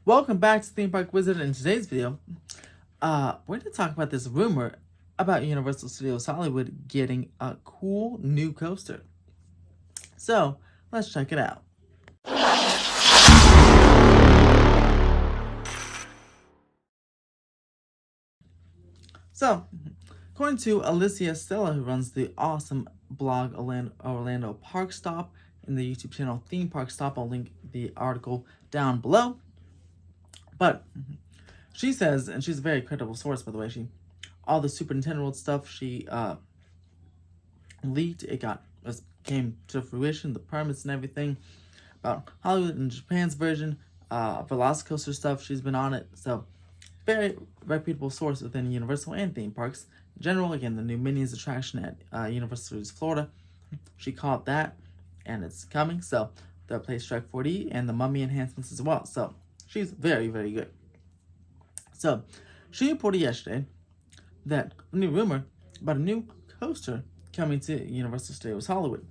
Welcome back to Theme Park Wizard. In today's video, we're going to talk about this rumor about Universal Studios Hollywood getting a cool new coaster. So, let's check it out. So, according to Alicia Stella, who runs the awesome blog Orlandoparkstop in the YouTube channel Theme Park Stop, I'll link the article down below. But she says, and she's a very credible source, by the way, all the Super Nintendo World stuff she leaked, came to fruition, the permits and everything, about Hollywood and Japan's version, Velocicoaster stuff, she's been on it, so very reputable source within Universal and theme parks. In general, again, the new Minions attraction at Universal Studios Florida, she caught that, and it's coming, so they'll play Strike 4D and the Mummy enhancements as well, so she's very, very good. So, she reported yesterday that a new rumor about a new coaster coming to Universal Studios Hollywood.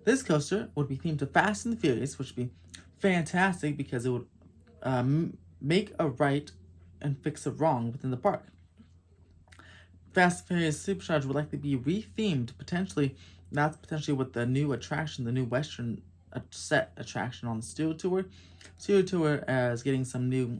This coaster would be themed to Fast and the Furious, which would be fantastic because it would make a right and fix a wrong within the park. Fast and Furious Supercharged would likely be rethemed, potentially. That's potentially what the new attraction, the new Western set attraction on the Studio Tour. Studio Tour is getting some new,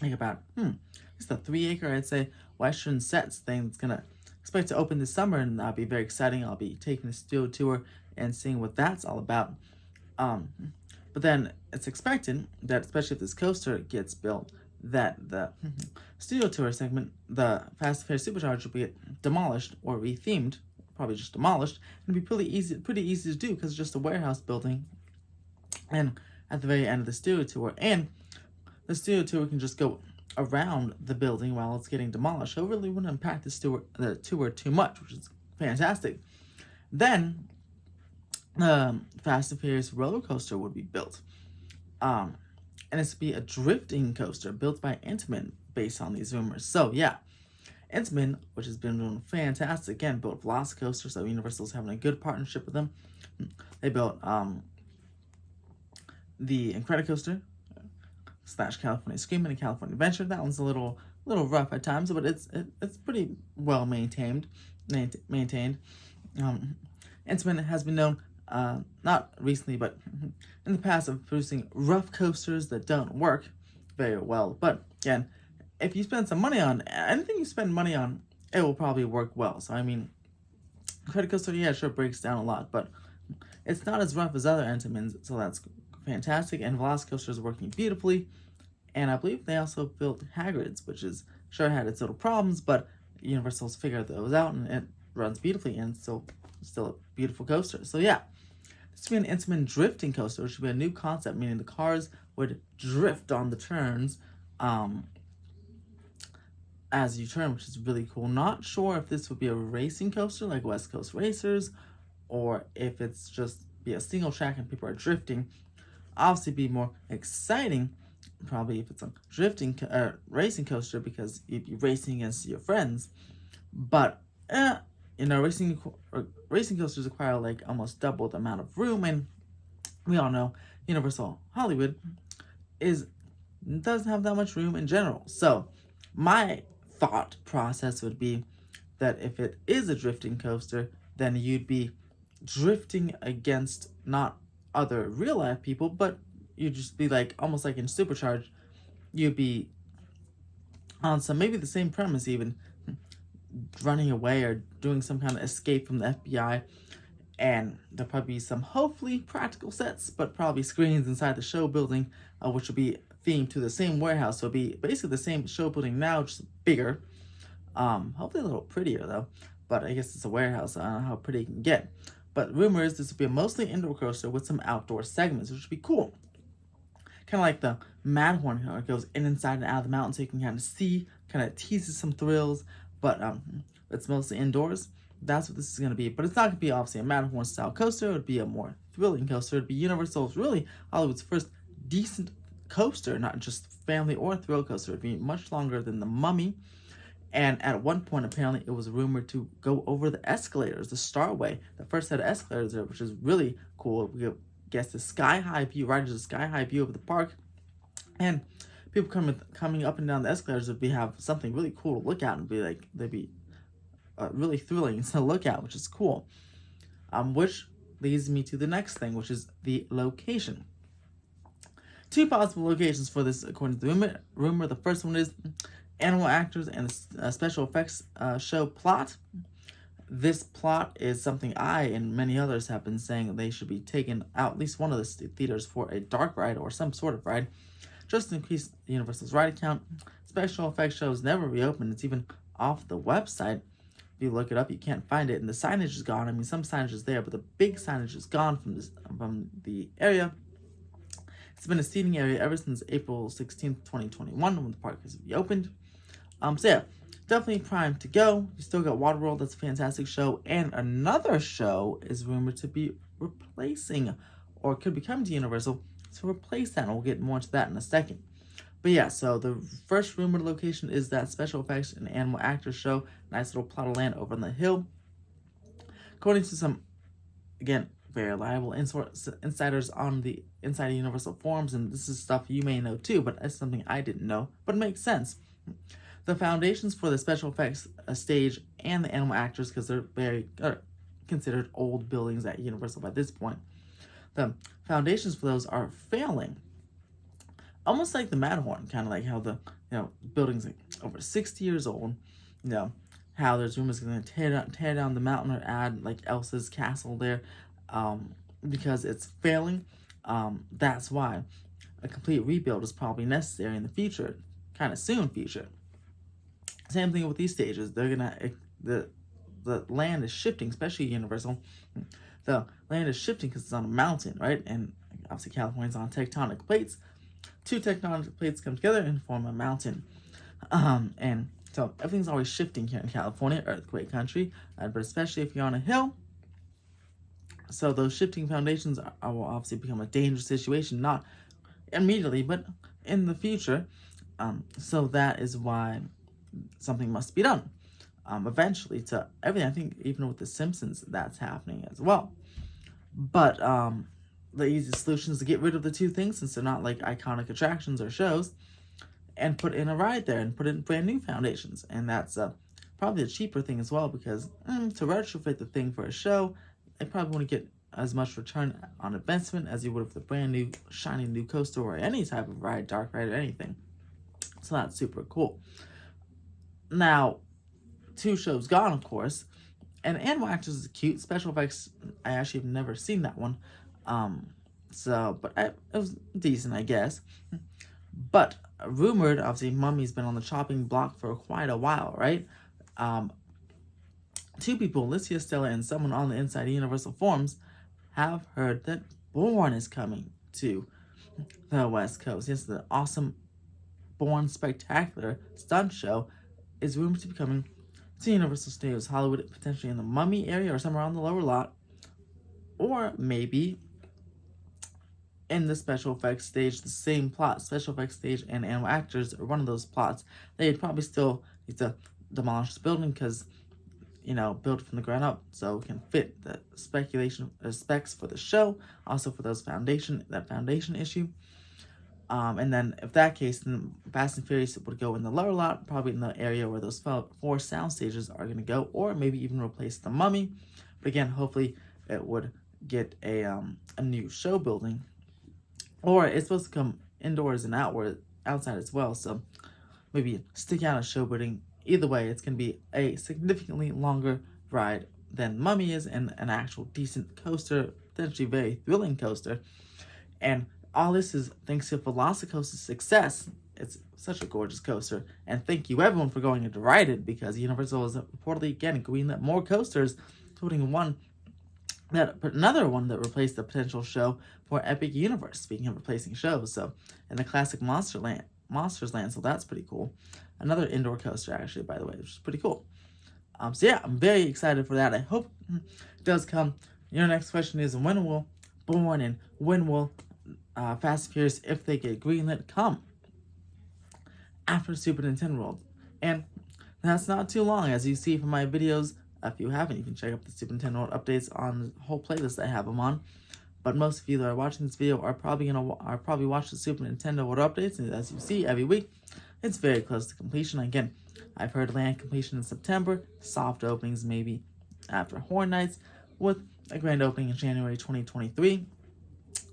it's the 3-acre, I'd say, Western sets thing that's gonna expect to open this summer, and that'll be very exciting. I'll be taking the Studio Tour and seeing what that's all about. But then it's expected that, especially if this coaster gets built, that the Studio Tour segment, the Fast and Furious Supercharged, will be demolished or rethemed, probably just demolished, and it'd be pretty easy to do because it's just a warehouse building, and at the very end of the Studio Tour, and the Studio Tour can just go around the building while it's getting demolished, so it really wouldn't impact the tour too much, which is fantastic. Then Fast and Furious roller coaster would be built, and it's to be a drifting coaster built by Intamin based on these rumors. So yeah, Intamin, which has been doing fantastic, again, built Velocicoaster, so Universal's having a good partnership with them. They built the Incredicoaster / California Screamin' and California Adventure. That one's a little rough at times, but it's pretty well maintained. Intamin has been known, not recently, but in the past, of producing rough coasters that don't work very well. But again, if you spend some money on anything, you spend money on, it will probably work well. So I mean, Incredicoaster, yeah, sure, breaks down a lot, but it's not as rough as other Intamins, so that's fantastic. And Velocicoaster is working beautifully, and I believe they also built Hagrid's, which is sure had its little problems, but Universal's figured those out, and it runs beautifully, and still a beautiful coaster. So yeah, this would be an Intamin drifting coaster, which would be a new concept, meaning the cars would drift on the turns as you turn, which is really cool. Not sure if this would be a racing coaster like West Coast Racers, or if it's just be a single track and people are drifting. Obviously be more exciting probably if it's a drifting racing coaster, because you'd be racing against your friends. But racing coasters require like almost double the amount of room, and we all know Universal Hollywood doesn't have that much room in general. So my thought process would be that if it is a drifting coaster, then you'd be drifting against not other real life people, but you'd just be like, almost like in Supercharged, you'd be on some, maybe the same premise even, running away or doing some kind of escape from the FBI, and there'll probably be some hopefully practical sets, but probably screens inside the show building, which will be themed to the same warehouse. So it'll be basically the same show building now, just bigger, hopefully a little prettier though, but I guess it's a warehouse, I don't know how pretty it can get. But rumor is this will be a mostly indoor coaster with some outdoor segments, which would be cool. Kind of like the Madhorn, how it goes inside and out of the mountain, so you can kind of see, kind of teases some thrills, but it's mostly indoors. That's what this is going to be. But it's not going to be obviously a Matterhorn style coaster. It would be a more thrilling coaster. It would be Universal's, really Hollywood's first decent coaster, not just family or thrill coaster. It would be much longer than the Mummy. And at one point, apparently, it was rumored to go over the escalators, the Starway, the first set of escalators there, which is really cool. We guess the sky-high view, right, just a sky-high view of the park. And people coming up and down the escalators would have something really cool to look at and be like, they'd be really thrilling to look at, which is cool. Which leads me to the next thing, which is the location. Two possible locations for this, according to the rumor. The first one is animal actors and special effects show plot. This plot is something I and many others have been saying they should be taken out, at least one of the theaters, for a dark ride or some sort of ride, just to increase Universal's ride count. Special effects shows never reopened. It's even off the website. If you look it up, you can't find it, and the signage is gone. I mean, some signage is there, but the big signage is gone from the area. It's been a seating area ever since April 16th, 2021, when the park has reopened. So yeah, definitely primed to go. You still got Waterworld, that's a fantastic show, and another show is rumored to be replacing, or could be coming to Universal to replace that, and we'll get more into that in a second. But yeah, so the first rumored location is that special effects and animal actors show. Nice little plot of land over on the hill. According to some, again, very reliable insiders on the Inside Universal forums, and this is stuff you may know too, but it's something I didn't know, but it makes sense. The foundations for the special effects stage and the animal actors, because they're very considered old buildings at Universal by this point, the foundations for those are failing. Almost like the Matterhorn, kind of like how the building's like over 60 years old. How there's rumors going to tear down the mountain or add like Elsa's castle there, because it's failing. That's why a complete rebuild is probably necessary in the future, kind of soon future. Same thing with these stages. They're gonna the land is shifting, especially Universal. The land is shifting because it's on a mountain, right? And obviously California's on tectonic plates. Two tectonic plates come together and form a mountain. And so everything's always shifting here in California, earthquake country, but especially if you're on a hill. So those shifting foundations will obviously become a dangerous situation, not immediately, but in the future. So that is why something must be done. Eventually to everything. I think even with The Simpsons, that's happening as well. But the easiest solution is to get rid of the two things, since they're not like iconic attractions or shows, and put in a ride there and put in brand new foundations. And that's probably a cheaper thing as well, because to retrofit the thing for a show, they probably won't get as much return on investment as you would with a brand new, shiny new coaster or any type of ride, dark ride or anything. So that's super cool. Now, two shows gone, of course, and Animal Actors is cute. Special effects, I actually have never seen that one. But it was decent, I guess. But rumored, obviously, Mummy's been on the chopping block for quite a while, right? Two people, Alicia Stella and someone on the Inside Universal forums, have heard that Bourne is coming to the West Coast. Yes, the awesome Bourne Spectacular stunt show is rumored to be coming to Universal Studios Hollywood, potentially in the Mummy area or somewhere on the lower lot, or maybe in the special effects stage, the same plot, special effects stage and animal actors are one of those plots. They'd probably still need to demolish the building because, build it from the ground up so it can fit the specs for the show, also for that foundation issue. And then if that case, then Fast and Furious would go in the lower lot, probably in the area where those 4 sound stages are going to go, or maybe even replace the Mummy. But again, hopefully it would get a new show building, or it's supposed to come indoors and outside as well. So maybe stick out a show building. Either way, it's going to be a significantly longer ride than Mummy is, and an actual decent coaster, potentially very thrilling coaster. And all this is thanks to Velocicoaster's success. It's such a gorgeous coaster. And thank you everyone for going to ride it, because Universal is reportedly again greenlit more coasters, including another one that replaced the potential show for Epic Universe. Speaking of replacing shows, so in the classic Monsters Land, so that's pretty cool. Another indoor coaster, actually, by the way, which is pretty cool. So yeah, I'm very excited for that. I hope it does come. Your next question is, when will Bourne and when will Fast and Furious, if they get greenlit, come? After Super Nintendo World. And that's not too long, as you see from my videos. If you haven't, you can check out the Super Nintendo World updates on the whole playlist I have them on. but most of you that are watching this video are probably watch the Super Nintendo World updates, and as you see every week, it's very close to completion. Again, I've heard land completion in September, soft openings maybe after Horror Nights, with a grand opening in January 2023.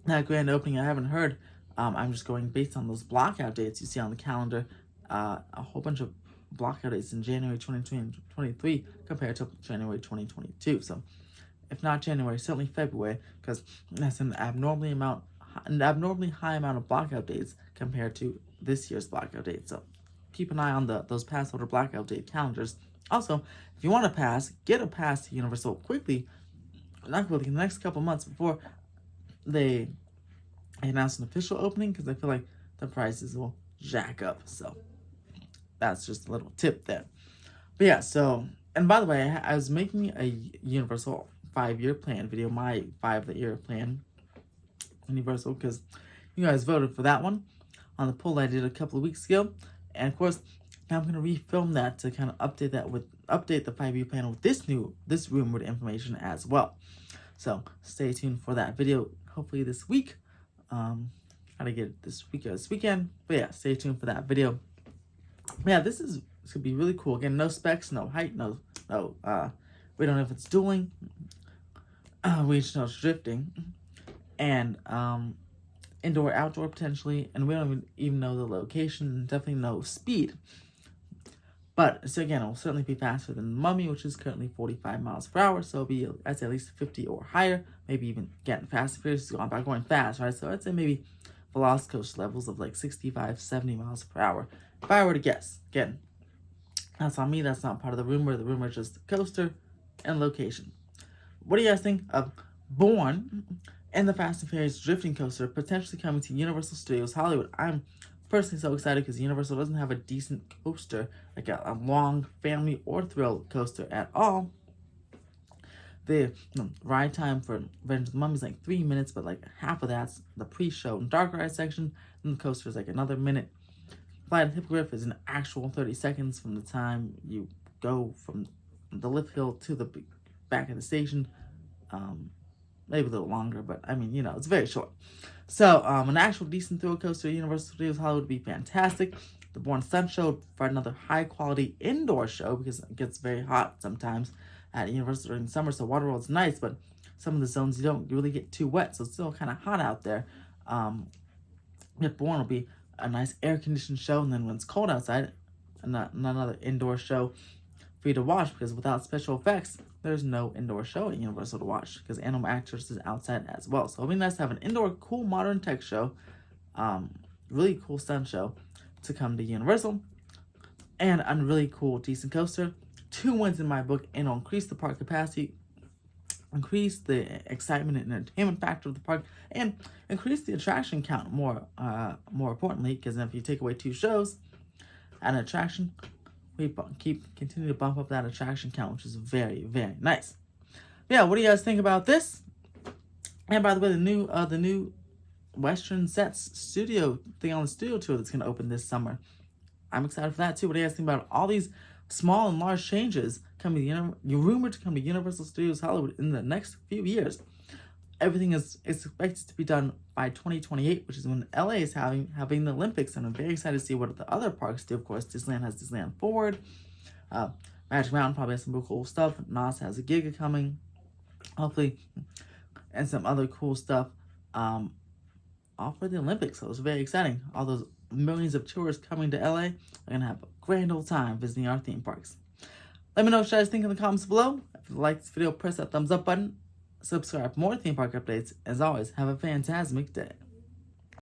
That grand opening I haven't heard. I'm just going based on those blockout dates you see on the calendar. A whole bunch of blockout dates in January 2023 compared to January 2022. So, if not January, certainly February, because that's an abnormally high amount of blockout dates compared to this year's blackout date. So, keep an eye on those past order blackout date calendars. Also, if you want a pass, get a pass to Universal quickly, not quickly, in the next couple months before they announce an official opening, because I feel like the prices will jack up. So that's just a little tip there. But yeah, so, and by the way, I was making a Universal 5-year plan video, my 5-year plan Universal, because you guys voted for that one on the poll I did a couple of weeks ago. And of course, now I'm going to refilm that to kind of update the 5-year plan with this rumored information as well. So stay tuned for that video, hopefully this week. Try to get it this weekend. But yeah, stay tuned for that video. Yeah, this could be really cool. Again, no specs, no height, no we don't know if it's dueling. We just know it's drifting. And indoor, outdoor potentially, and we don't even know the location, definitely no speed. But, so again, it will certainly be faster than the Mummy, which is currently 45 miles per hour, so it'll be, I'd say, at least 50 or higher, maybe even getting fast. Furious is going fast, right? So I'd say maybe Velocicoaster levels of like 65, 70 miles per hour. If I were to guess, again, that's on me, that's not part of the rumor. The rumor is just the coaster and location. What do you guys think of Bourne and the Fast and Furious drifting coaster potentially coming to Universal Studios Hollywood? I'm personally so excited because Universal doesn't have a decent coaster, like a long family or thrill coaster at all. The ride time for Revenge of the Mummy is like 3 minutes, but like half of that's the pre-show and dark ride section, and the coaster is like another minute. Flight of the Hippogriff is an actual 30 seconds from the time you go from the lift hill to the back of the station. Maybe a little longer, but I mean, it's very short. So, an actual decent thrill coaster at Universal Studios Hollywood would be fantastic. The Bourne Stunt show for another high-quality indoor show, because it gets very hot sometimes at Universal during the summer, so Waterworld's nice, but some of the zones you don't really get too wet, so it's still kind of hot out there. Yet Bourne will be a nice air-conditioned show, and then when it's cold outside, another indoor show for you to watch, because without special effects, there's no indoor show at Universal to watch, because Animal Actors is outside as well. So it'll be nice to have an indoor, cool, modern tech show, really cool stunt show to come to Universal, and a really cool, decent coaster. 2 wins in my book, and it'll increase the park capacity, increase the excitement and entertainment factor of the park, and increase the attraction count more importantly, because if you take away 2 shows at an attraction, we continue to bump up that attraction count, which is very, very nice. Yeah, what do you guys think about this? And by the way, the new Western Sets studio thing on the studio tour that's gonna open this summer, I'm excited for that too. What do you guys think about all these small and large changes coming? You're rumored to come to Universal Studios Hollywood in the next few years. Everything is expected to be done by 2028, which is when LA is having the Olympics, and I'm very excited to see what the other parks do. Of course, Disneyland has Disneyland Forward. Magic Mountain probably has some real cool stuff. NOS has a Giga coming, hopefully, and some other cool stuff all for the Olympics. So it's very exciting. All those millions of tourists coming to LA are going to have a grand old time visiting our theme parks. Let me know what you guys think in the comments below. If you like this video, press that thumbs up button. Subscribe for more theme park updates. As always, have a fantastic day.